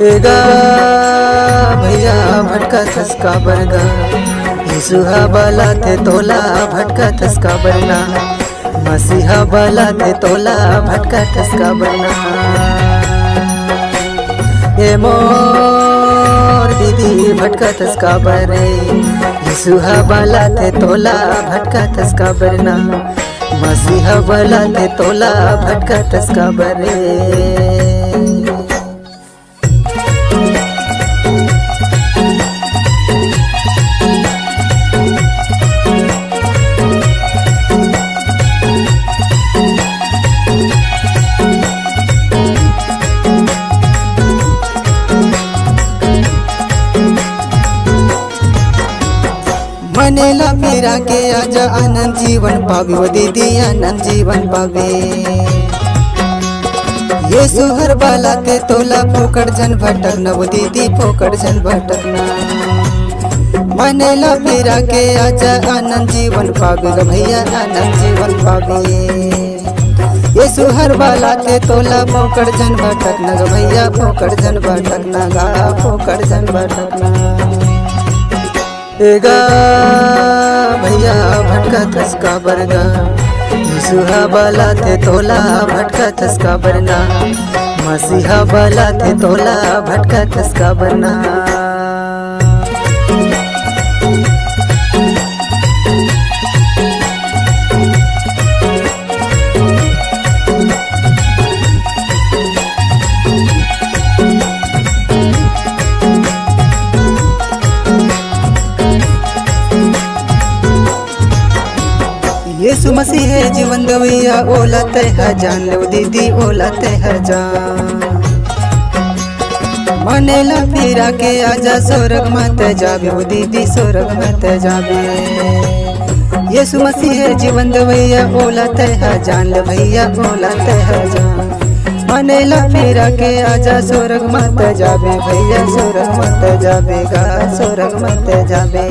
एगा भैया भटका थसका बरगा यीशुहा बाला थे तोला भटका थसका बरना मसीहा बाला थे तोला भटका थसका बरना ए मोर दीदी भटका थसका बरे यीशुहा बाला थे तोला भटका थसका बरना मसीहा बाला थे तोला भटका थसका बरे। मनेला फिरा के आजा आनंद जीवन पावे वो दीदी आनंद जीवन पावे यीशु हर बाला ते तोला फोकड़ जन भटकना वो दीदी फोकड़ जन भटकना। मनेला फिरा के आजा आनंद जीवन पावे ग भैया आनंद जीवन पावे यीशु हर बाला ते तोला फोकड़ जन भटकना ग भैया फोकड़ जन भटकना गा फोकड़ जन भटकना। एगा भैया भटका थसका बरगा यीशुहा बाला थे तोला भटका थसका बरना मसीहा बाला थे तोला भटका थसका बरना। यीशु मसीह है जीवन दवैया ओला तह जान लो दीदी ओला तह जान मनेला फिरा के आजा स्वर्ग मत जाबे वो दीदी स्वर्ग मत जाबे यीशु मसीह है जीवन दवैया ओला तह जान लो भैया ओला तह जान मनेला फिरा के आजा स्वर्ग मत जाबे भैया स्वर्ग मत जाबे गा स्वर्ग मत जाबे।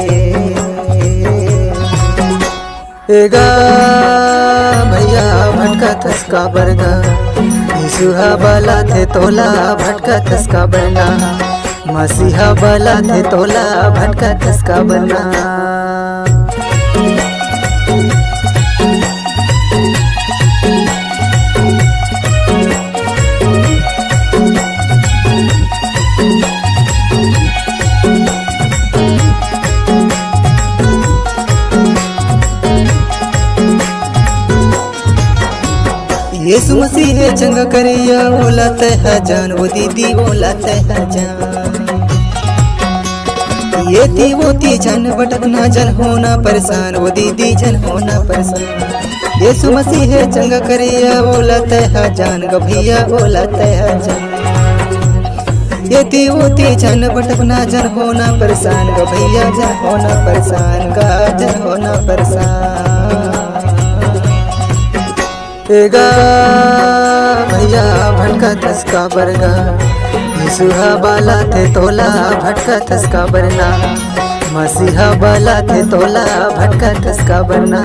एगा भैया भटका थसका बरगा यीशुहा बाला थे तोला भटका थसका बरना मसीहा बाला थे तोला भटका थसका बरना। यीशु मसीह है चंगा करिया ओला तह जान वो दीदी ओला तह जान ये थी वो थी जन भटकना जन होना परेशान वो दीदी जन होना परेशान यीशु मसीह है चंगा करिया ओला तह जान ग भैया ओला तह जान ये थी वो थी जन भटकना जन होना परेशान ग भैया जन होना परेशान गा जन होना परेशान। एगा भैया भटका थसका बरगा यीशुहा बाला थे तोला भटका थसका बरना मसीहा बाला थे तोला भटका थसका बरना।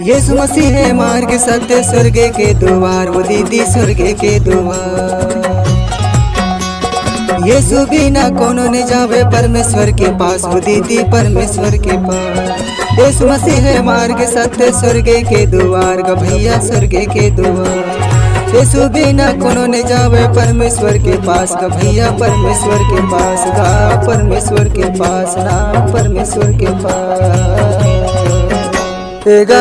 यीशु मसीह है मार्ग सत्य स्वर्ग के द्वार वो दीदी स्वर्ग के द्वार यीशु बिना कोनो ने जावे परमेश्वर के पास वो दीदी परमेश्वर के पास यीशु मसीह है मार्ग सत्य स्वर्ग के द्वार ग भैया स्वर्ग के द्वार यीशु बिना कोनो ने जावे परमेश्वर के पास ग भैया परमेश्वर के पास गा परमेश्वर के पास ना परमेश्वर के पास। एगा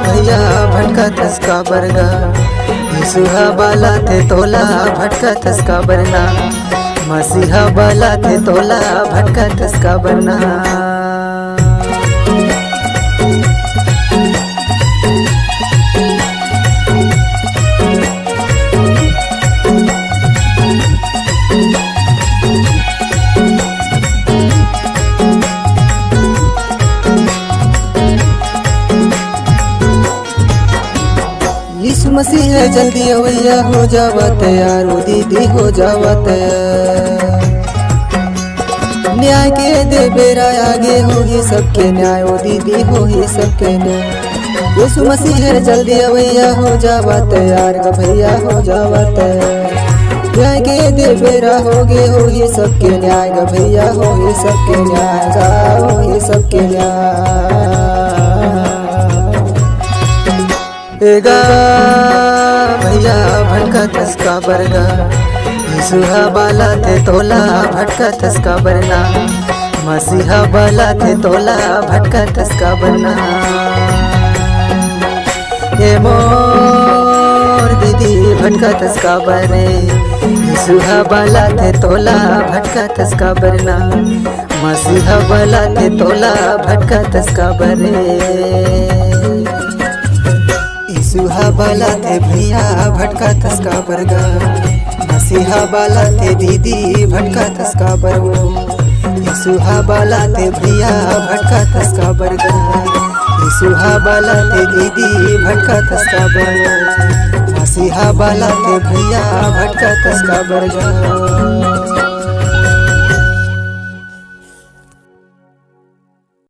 भैया भटका थसका बरगा यीशुहा बाला थे तोला भटका थसका बरना मसीहा बाला थे तोला भटका थसका बरना। मसीह है जल्दी अवैया हो जावा तैयार, ओ दीदी हो जावा तैयार। न्याय के दे बेरा आगे होगी सबके न्याय, ओ दीदी होगी सबके न्याय। यीशु मसीह है जल्दी अवैया हो जावा तैयार, ग भैया हो जावा तैयार। न्याय के दे बेरा होगी सबके न्याय, ग भैया होगी सबके न्याय, गा होगी सबके न्याय। गा भैया भटका तस्का बरगा, यीशुहा बाला थे तोला भटका तस्का बरना, मसीहा बाला थे तोला भटका तस्का बरना। ये मोर दीदी भटका तस्का बरे, यीशुहा बाला थे तोला भटका तस्का बरना, मसीहा बाला थे तोला भटका तस्का बरे। यीशुहा बाला थे भैया भटका तस्का बरगा, मसीहा बाला थे दीदी भटका तस्का बरगो। यीशुहा बाला थे भैया भटका तस्का बरगा, यीशुहा बाला थे दीदी भटका तस्का बरगो। मसीहा बाला थे भैया भटका तस्का बरगा।